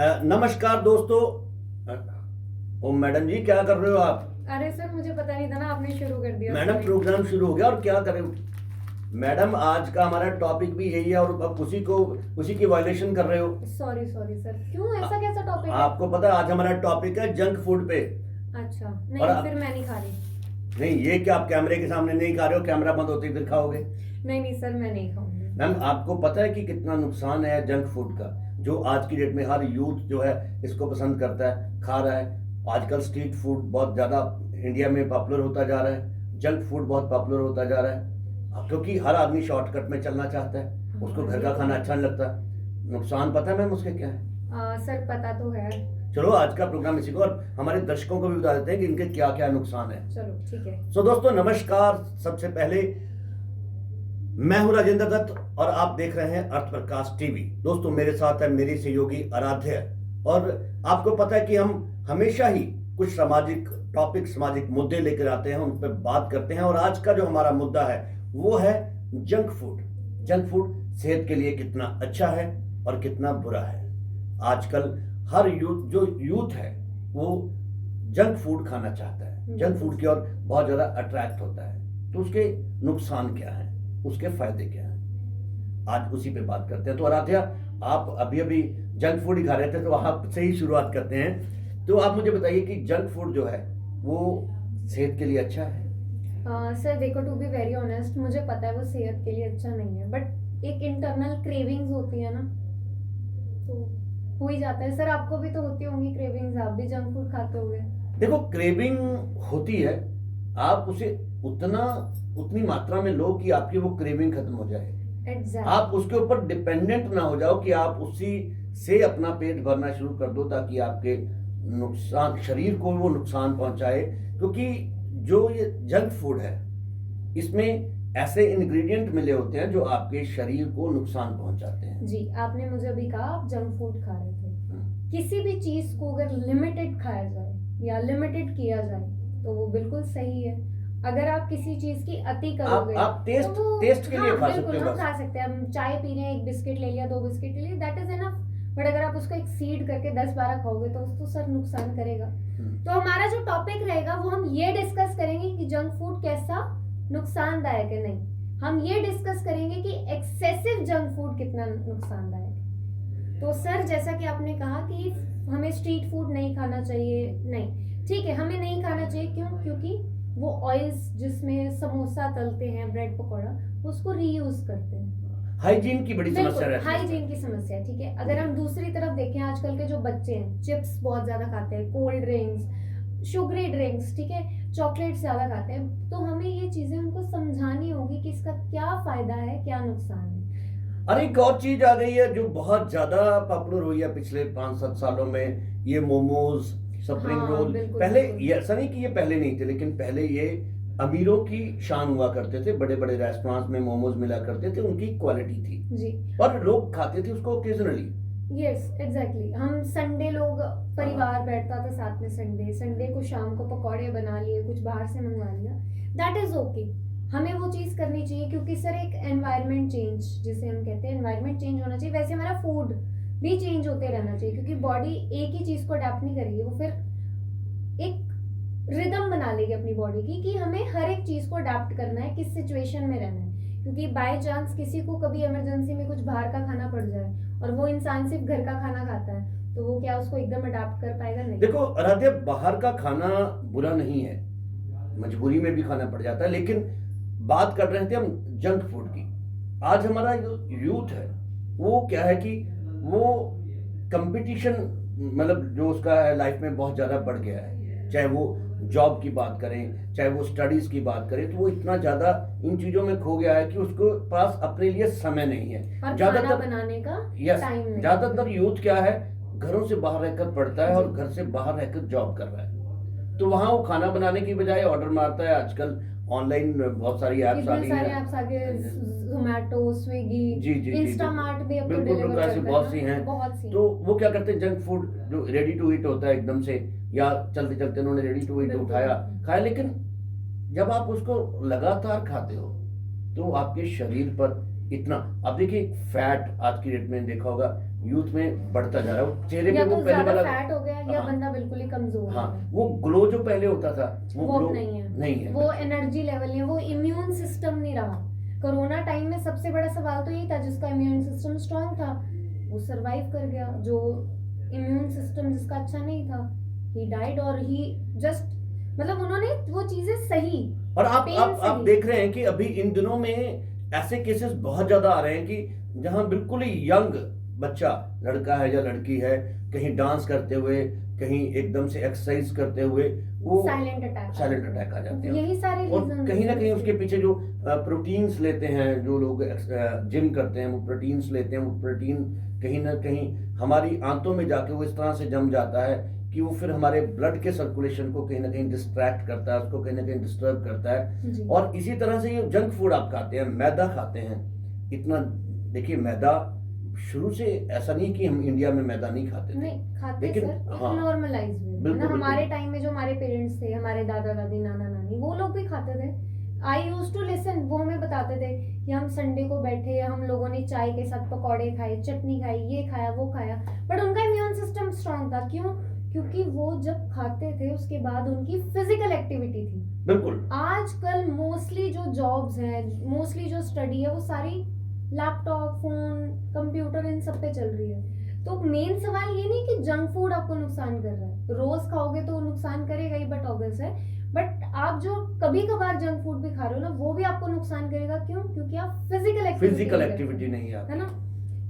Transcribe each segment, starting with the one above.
नमस्कार दोस्तों। ओ मैडम जी, क्या कर रहे हो आप? अरे सर, मुझे पता नहीं था ना, आपने शुरू कर दिया। मैडम, प्रोग्राम शुरू हो गया और क्या करें? मैडम, आज का हमारा टॉपिक भी यही है और अब उसी की वायलेशन कर रहे हो। सॉरी सॉरी सर, क्यों? ऐसा कैसा टॉपिक है? आपको पता है आज हमारा टॉपिक है जंक फूड पे। अच्छा, और नहीं फिर मैं नहीं खा रही। नहीं, ये क्या आप कैमरे के सामने नहीं खा रहे हो? कैमरा बंद होते ही फिर खाओगे? नहीं नहीं सर, मैं नहीं खाऊंगी। मैम, आपको पता है कि कितना नुकसान है जंक फूड का, जो आज की डेट में हर यूथ जो है इसको पसंद करता है, खा रहा है। आजकल स्ट्रीट फूड बहुत ज़्यादा इंडिया में पॉपुलर होता जा रहा है, जंक फूड बहुत पॉपुलर होता जा रहा है, क्योंकि हर आदमी शॉर्टकट में चलना चाहता है, उसको घर का खाना अच्छा नहीं लगता। नुकसान पता है मैम उसके क्या है? सर पता तो है। चलो आज का प्रोग्राम इसी को, और हमारे दर्शकों को भी बता देते हैं कि इनके क्या क्या नुकसान है। चलो ठीक है। सो दोस्तों नमस्कार। सबसे पहले मैं हूं राजेंद्र दत्त और आप देख रहे हैं अर्थ प्रकाश टीवी। दोस्तों मेरे साथ है मेरी सहयोगी आराध्य, और आपको पता है कि हम हमेशा ही कुछ सामाजिक टॉपिक, सामाजिक मुद्दे लेकर आते हैं, उन पर बात करते हैं। और आज का जो हमारा मुद्दा है वो है जंक फूड। जंक फूड सेहत के लिए कितना अच्छा है और कितना बुरा है। आजकल हर यूथ है वो जंक फूड खाना चाहता है, जंक फूड की ओर बहुत ज्यादा अट्रैक्ट होता है। तो उसके नुकसान क्या है, उसके फायदे क्या हैं, आज उसी पे बात करते हैं। तो आराध्या, आप अभी अभी जंक फूड ही खा रहे थे, तो आपसे ही शुरुआत करते हैं। तो आप मुझे बताइए कि जंक फूड जो है वो सेहत के लिए अच्छा है? सर देखो, टू बी वेरी ऑनेस्ट, मुझे पता है वो सेहत के लिए अच्छा नहीं है, बट एक इंटरनल क्रेविंग्स होती है ना, तो हो ही जाता है। सर आपको भी तो होती होंगी क्रेविंग्स, आप भी जंक फूड खाते होंगे। देखो, क्रेविंग होती है, आप उसे उतनी मात्रा में लो कि आपकी वो क्रेविंग खत्म हो जाए। आप उसके ऊपर डिपेंडेंट ना हो जाओ कि आप उसी से अपना पेट भरना शुरू कर दो, ताकि आपके नुकसान, शरीर को वो नुकसान पहुंचाए। क्योंकि जो ये जंक फूड है इसमें ऐसे इंग्रेडिएंट मिले होते हैं जो आपके शरीर को नुकसान पहुंचाते हैं। जी, आपने मुझे अभी कहा आप जंक फूड खा रहे थे। किसी भी चीज को अगर लिमिटेड खाया जाए या लिमिटेड किया जाए तो वो बिल्कुल सही है। अगर आप किसी चीज की अति करोगे, आप टेस्ट तो वो टेस्ट के लिए खा सकते बिल्कुल हो हम बस। खा सकते हैं। हम चाय पी रहे हैं, एक बिस्किट ले लिया, 2 बिस्किट ले लिया, दैट इज एनफ। बट अगर आप उसको एक्सीड करके 10-12 खाओगे तो उसको सर नुकसान करेगा। तो हमारा जो टॉपिक रहेगा वो हम ये डिस्कस करेंगे कि जंक फूड कैसा नुकसानदायक है। नहीं, हम ये डिस्कस करेंगे कि एक्सेसिव जंक फूड कितना नुकसानदायक है। तो सर जैसा कि आपने कहा कि हमें स्ट्रीट फूड नहीं खाना चाहिए, नहीं ठीक है, हमें नहीं खाना चाहिए। क्यों? क्योंकि वो ऑयल्स जिसमें समोसा तलते हैं, ब्रेड पकौड़ा, उसको रीयूज करते हैं। हाइजीन की बड़ी समस्या रहती है। हाइजीन की समस्या है, ठीक है। अगर हम दूसरी तरफ देखें, आजकल के जो बच्चे हैं चिप्स बहुत ज्यादा खाते हैं, कोल्ड ड्रिंक्स, शुगरी ड्रिंक्स, ठीक है, चॉकलेट ज्यादा खाते हैं। तो हमें ये चीजें उनको समझानी होगी कि इसका क्या फायदा है, क्या नुकसान है। अरे एक और चीज आ गई है जो बहुत ज्यादा पॉपुलर हुई है पिछले 5-7 सालों में, ये मोमोज, स्प्रिंग रोल। पहले ये ऐसा नहीं कि ये पहले नहीं थे, लेकिन पहले ये अमीरों की शान हुआ करते थे। बड़े बड़े रेस्टोरेंट्स में मोमोज मिला करते थे, उनकी क्वालिटी थी जी, और लोग खाते थे उसको ओकेजनली। Yes exactly. हम संडे लोग परिवार बैठता था साथ में, संडे को शाम को पकौड़े बना लिए, कुछ बाहर से मंगवा लिया, दैट इज ओके। हमें वो चीज करनी चाहिए क्योंकि सर एक एनवायरनमेंट चेंज जिसे हम कहते हैं, एनवायरनमेंट चेंज होना चाहिए। वैसे हमारा फूड भी चेंज होते रहना चाहिए, क्योंकि बॉडी एक ही चीज को अडेप्ट नहीं करेगी, वो फिर एक रिदम बना लेगी अपनी बॉडी की कि हमें हर एक चीज को अडेप्ट करना है, किस सिचुएशन में रहना है। क्योंकि बाय चांस किसी को कभी इमरजेंसी में कुछ बाहर का खाना पड़ जाए और वो इंसान सिर्फ घर का खाना खाता है, तो वो क्या उसको एकदम अडेप्ट कर पाएगा? नहीं। देखो आराध्या, बाहर का खाना बुरा नहीं है, मजबूरी में भी खाना पड़ जाता है, लेकिन बात कर रहे थे हम जंक फूड की। आज हमारा जो यूथ है वो क्या है कि वो कंपटीशन, मतलब जो उसका है लाइफ में बहुत ज्यादा बढ़ गया है। चाहे वो जॉब की बात करें, चाहे वो स्टडीज की बात करें, तो वो इतना ज्यादा इन चीजों में खो गया है कि उसको पास अपने लिए समय नहीं है, खाना बनाने का टाइम नहीं। ज्यादातर यूथ क्या है, घरों से बाहर रहकर पढ़ता है और घर से बाहर रहकर जॉब कर रहा है। तो वहां वो खाना बनाने की बजाय ऑर्डर मारता है। आजकल ऑनलाइन बहुत सारी एप्स आ गई हैं, ज़ोमैटो, स्विगी, जी जी इंस्टामार्ट भी अब तो बिल्कुल डिलीवर ऐसे करता है बहुत सी ना, हैं। बहुत सी। तो वो क्या करते हैं, जंक फूड जो रेडी टू ईट होता है एकदम से, या चलते चलते उन्होंने रेडी टू ईट बिल्कुल। उठाया खाया। लेकिन जब आप उसको लगातार खाते हो तो आपके शरीर पर इतना। अब देखिए फैट आज की डेट में देखा होगा यूथ में बढ़ता जा रहा है, वो चेहरे या पे तो वो पहले ज्यादा वाला, फैट हो गया या हाँ, बंदा बिल्कुल ही कमजोर हो हाँ, गया। वो ग्लो जो पहले होता था वो ग्लो अब नहीं है। वो बिल्कुल। एनर्जी लेवल नहीं है, वो इम्यून सिस्टम नहीं रहा। कोरोना टाइम में सबसे बड़ा सवाल तो यही था, जिसका इम्यून सिस्टम स्ट्रांग था वो सरवाइव कर गया, जो इम्यून सिस्टम जिसका अच्छा नहीं था ही डाइड, और ही जस्ट मतलब उन्होंने वो चीजें सही और आप पेन आप से आप ली। देख रहे हैं कि अभी इन दिनों में ऐसे केसेस बहुत ज्यादा आ रहे हैं कि जहां बिल्कुल ही यंग बच्चा, लड़का है या लड़की है, कहीं डांस करते हुए, कहीं एकदम से एक्सरसाइज करते हुए वो साइलेंट अटैक आ जाते हैं। यही सारे और रीजन कहीं ना कहीं उसके पीछे जो प्रोटीन्स लेते हैं, जो लोग जिम करते हैं वो प्रोटीन्स लेते हैं, वो प्रोटीन कहीं ना कहीं हमारी आंतों में जाके वो इस तरह से जम जाता है कि वो फिर हमारे ब्लड के सर्कुलेशन को कहीं ना कहीं डिस्ट्रैक्ट करता है, उसको कहीं ना कहीं डिस्टर्ब करता है। जी। और इसी तरह से ये जंक फूड आप खाते हैं, मैदा खाते हैं इतना। देखिए मैदा शुरू से ऐसा नहीं कि हम इंडिया में मैदा नहीं खाते थे, नहीं खाते लेकिन सर, एक हाँ, नॉर्मलाइज वे बिल्कुल, ना। हमारे बिल्कुल। टाइम में जो हमारे पेरेंट्स थे, हमारे दादा दादी नाना नानी, वो लोग भी खाते थे। आई यूज टू लिसन, वो हमें बताते थे कि हम संडे को बैठे, हम लोगों ने चाय के साथ पकौड़े खाए, चटनी खाई, ये खाया वो खाया, बट उनका इम्यून सिस्टम स्ट्रांग था। क्यों? क्योंकि वो जब खाते थे उसके बाद उनकी फिजिकल एक्टिविटी थी। बिल्कुल आजकल मोस्टली जो जॉब्स हैं, मोस्टली जो स्टडी है, वो सारी लैपटॉप, फोन, कंप्यूटर, इन सब पे चल रही है। तो मेन सवाल ये नहीं कि जंक फूड आपको नुकसान कर रहा है, रोज खाओगे तो नुकसान करेगा ही, बट ऑब्वियस है। बट आप जो कभी कभार जंक फूड भी खा रहे हो ना, वो भी आपको नुकसान करेगा। क्यों? क्योंकि आप फिजिकल एक्टिविटी नहीं है है ना।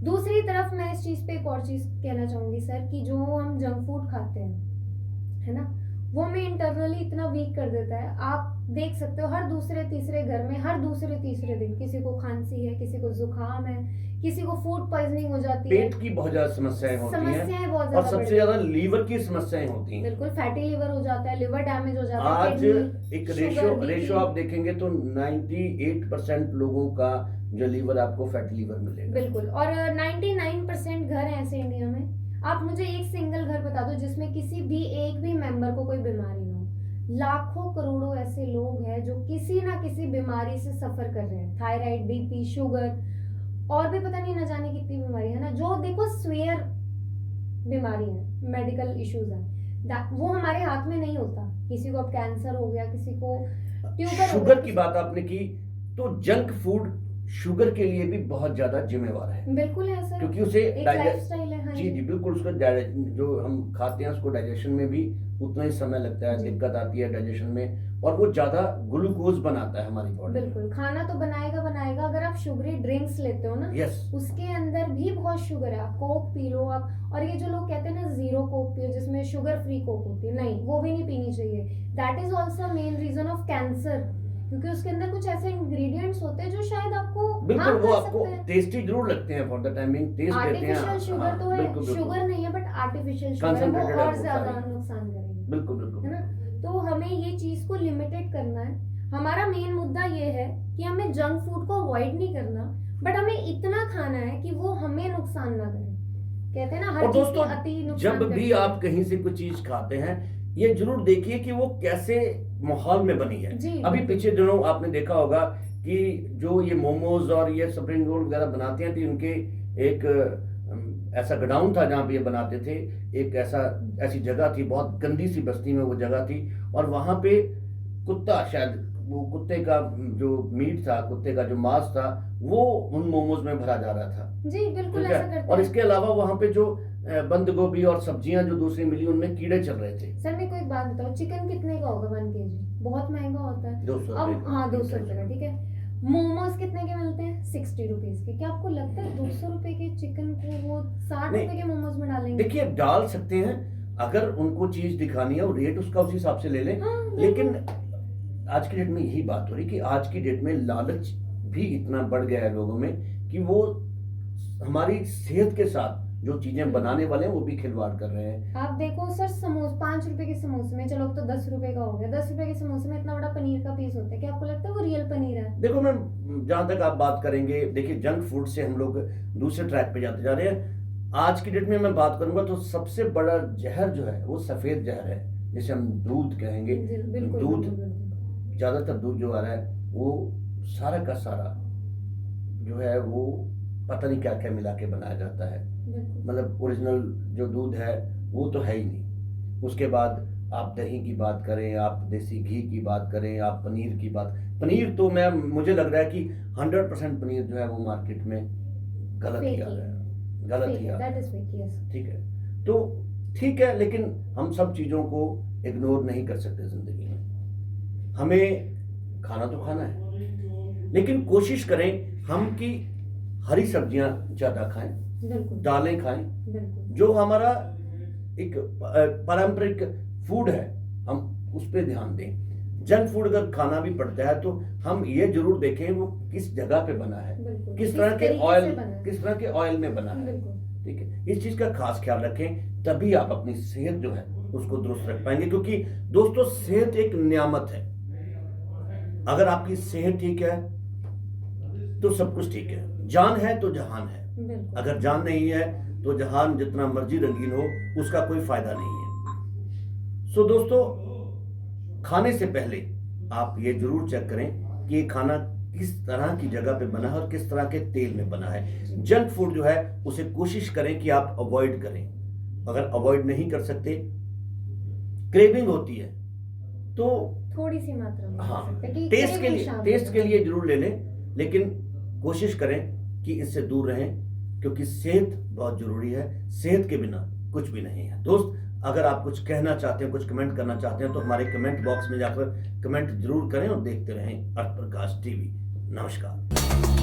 दूसरी तरफ मैं इस चीज पे एक और चीज कहना चाहूंगी सर, कि जो हम जंक फूड खाते हैं, है ना, वो हमें इंटरनली इतना वीक कर देता है। आप देख सकते हो हर दूसरे तीसरे घर में, हर दूसरे तीसरे दिन किसी को खांसी है, किसी को जुकाम है, किसी को फूड पॉइजनिंग हो जाती है, पेट की बहुत ज्यादा समस्याएं होती हैं, समस्याएं बहुत और ज्यादा सबसे ज्यादा लीवर की समस्याएं होती हैं। बिल्कुल, फैटी लिवर हो जाता है, लिवर डैमेज हो जाता है, आज किडनी, एक शुगर, रेशो आप देखेंगे तो 98% लोगों का जो लीवर आपको फैटी लीवर मिलेगा। बिल्कुल। और 99% घर हैं ऐसे इंडिया में। आप मुझे एक सिंगल घर बता दो जिसमें किसी भी एक भी मेंबर को कोई बीमारी ना हो। लाखों करोड़ों ऐसे लोग हैं जो किसी ना किसी बीमारी से सफर कर रहे हैं, थायराइड, बीपी, शुगर, और भी पता नहीं न जाने कितनी बीमारी है ना, जो देखो स्वेयर बीमारी है, मेडिकल इश्यूज है, वो हमारे हाथ में नहीं होता। किसी को अब कैंसर हो गया, किसी को ट्यूबर हो शुगर गया। की बात आपने की, तो जंक फूड शुगर के लिए भी बहुत ज्यादा जिम्मेवार है, बिल्कुल है सर, क्योंकि उसे एक लाइफस्टाइल है। हाँ जी जी बिल्कुल, उसका जो हम खाते हैं उसको डाइजेशन में भी उतना ही समय लगता है, दिक्कत आती है डाइजेशन में, और वो ज्यादा ग्लूकोज बनाता है हमारी बॉडी। बिल्कुल, खाना तो बनाएगा। अगर आप शुगरी ड्रिंक्स लेते हो ना, यस, उसके अंदर भी बहुत शुगर है। आप कोक पी लो आप, और ये जो लोग कहते हैं ना जीरो कोक पियो, जिसमें शुगर फ्री कोक होती है, नहीं, वो भी नहीं पीनी चाहिए। That is also main reason of cancer, क्योंकि उसके अंदर कुछ ऐसे इंग्रेडिएंट्स होते हैं जो शायद आपको बिल्कुल harm वो कर आपको सकते हैं। टेस्टी जरूर लगते हैं, फॉर द टाइमिंग टेस्ट देते हैं। आर्टिफिशियल शुगर हाँ, तो है, बिल्कुल, बिल्कुल। शुगर नहीं है, बट आर्टिफिशियल शुगर है, Concentrated वो है और वो ज्यादा सारी। नुकसान करेगी, बिल्कुल बिल्कुल है ना। तो हमें ये चीज को लिमिटेड करना है। हमारा मेन मुद्दा ये है कि हमें जंक फूड को अवॉइड नहीं करना, बट हमें इतना खाना है कि वो हमें नुकसान ना करे। कहते हैं ना, हर और चीज दोस्तों की अति नुकसान जब भी करती है। आप कहीं से कुछ चीज खाते हैं, ये जरूर देखिए कि वो कैसे माहौल में बनी है। जी, अभी पिछले दिनों आपने देखा होगा कि जो ये मोमोज और ये स्प्रिंग रोल वगैरह बनाते हैं, तो उनके एक ऐसा गोडाउन था जहाँ पे ये बनाते थे, एक ऐसी जगह थी, बहुत गंदी सी बस्ती में वो जगह थी, और वहां पे कुत्ता, शायद वो कुत्ते का जो मीट था, कुत्ते का जो मांस था, वो उन मोमोज में भरा जा रहा था। जी बिल्कुल, ठीक ऐसा है, करते और हैं। इसके अलावा वहां पे जो बंद गोभी और सब्जियां जो दूसरी मिली, उनमें कीड़े चल रहे थे। सर मेरे को एक बात बताओ, चिकन कितने का होगा 1 kg? बहुत महंगा होता है। 200 अब रुपए हाँ, 200 रुपए का, ठीक है। मोमोज कितने के मिलते हैं? 60 रुपीज के। क्या आपको लगता है 200 रुपए के चिकन को वो 60 नहीं। रुपए के मोमोज में डालेंगे? देखिए डाल सकते हैं, अगर उनको चीज दिखानी है, वो रेट उसका उस हिसाब से ले लें। हाँ, लेकिन आज की डेट में यही बात हो रही कि आज की डेट में लालच भी इतना बढ़ गया है लोगों में कि वो हमारी सेहत के साथ जो चीजें बनाने वाले हैं वो भी खिलवाड़ कर रहे हैं। आप देखो सर, समोसे 5 रुपए के समोसे में, चलो अब तो 10 रुपए का हो गया, 10 रुपए के समोसे में इतना बड़ा पनीर का पीस होता है। क्या आपको लगता है वो रियल पनीर है? देखो मैम, जहां तक आप बात करेंगे, देखिए जंक फूड से हम लोग दूसरे ट्रैक पे जाते जा रहे हैं। आज की डेट में मैं बात करूंगा तो सबसे बड़ा जहर जो है वो सफेद जहर है, जिसे हम दूध कहेंगे। बिल्कुल दूध, बिल्कुल। ज्यादातर दूध जो आ रहा है वो सारा का सारा जो है वो पता नहीं क्या क्या मिला के बनाया जाता है, बिल्कुल मतलब ओरिजिनल जो दूध है वो तो है ही नहीं। उसके बाद आप दही की बात करें, आप देसी घी की बात करें, आप पनीर की बात, पनीर तो मुझे लग रहा है कि 100% पनीर जो है वो मार्केट में गलत ही आ रहा है, गलत ही आ रहा दैट है। Is fake, yes. ठीक है, तो ठीक है, लेकिन हम सब चीज़ों को इग्नोर नहीं कर सकते ज़िंदगी में। हमें खाना तो खाना है, लेकिन कोशिश करें हम कि हरी सब्जियां ज़्यादा खाएं, बिल्कुल दालें खाएं, बिल्कुल जो हमारा एक पारंपरिक फूड है हम उस पर ध्यान दें। जंक फूड अगर खाना भी पड़ता है तो हम ये जरूर देखें वो किस जगह पे बना है, बिल्कुल किस तरह के तरीके ऑयल, से बना है। किस तरह के ऑयल में बना है। बिल्कुल ठीक है, इस चीज का खास ख्याल रखें, तभी आप अपनी सेहत जो है उसको दुरुस्त रख पाएंगे। क्योंकि दोस्तों सेहत एक नियामत है, अगर आपकी सेहत ठीक है तो सब कुछ ठीक है। जान है तो जहान है, बिल्कुल अगर जान नहीं है तो जहान जितना मर्जी रंगीन हो उसका कोई फायदा नहीं है। सो दोस्तों, खाने से पहले आप ये जरूर चेक करें कि ये खाना किस तरह की जगह पे बना है और किस तरह के तेल में बना है। जंक फूड जो है उसे कोशिश करें कि आप अवॉइड करें। अगर अवॉइड नहीं कर सकते, क्रेविंग होती है तो थोड़ी सी मात्रा में हाँ, हो सकता है कि टेस्ट के craving लिए, शामिल टेस्ट है। के लिए जरूर ले लें, लेकिन कोशिश करें कि इससे दूर रहें, क्योंकि सेहत बहुत जरूरी है। सेहत के बिना कुछ भी नहीं है। दोस्त, अगर आप कुछ कहना चाहते हैं, कुछ कमेंट करना चाहते हैं तो हमारे कमेंट बॉक्स में जाकर कमेंट जरूर करें और देखते रहें अर्थ प्रकाश टीवी। नमस्कार।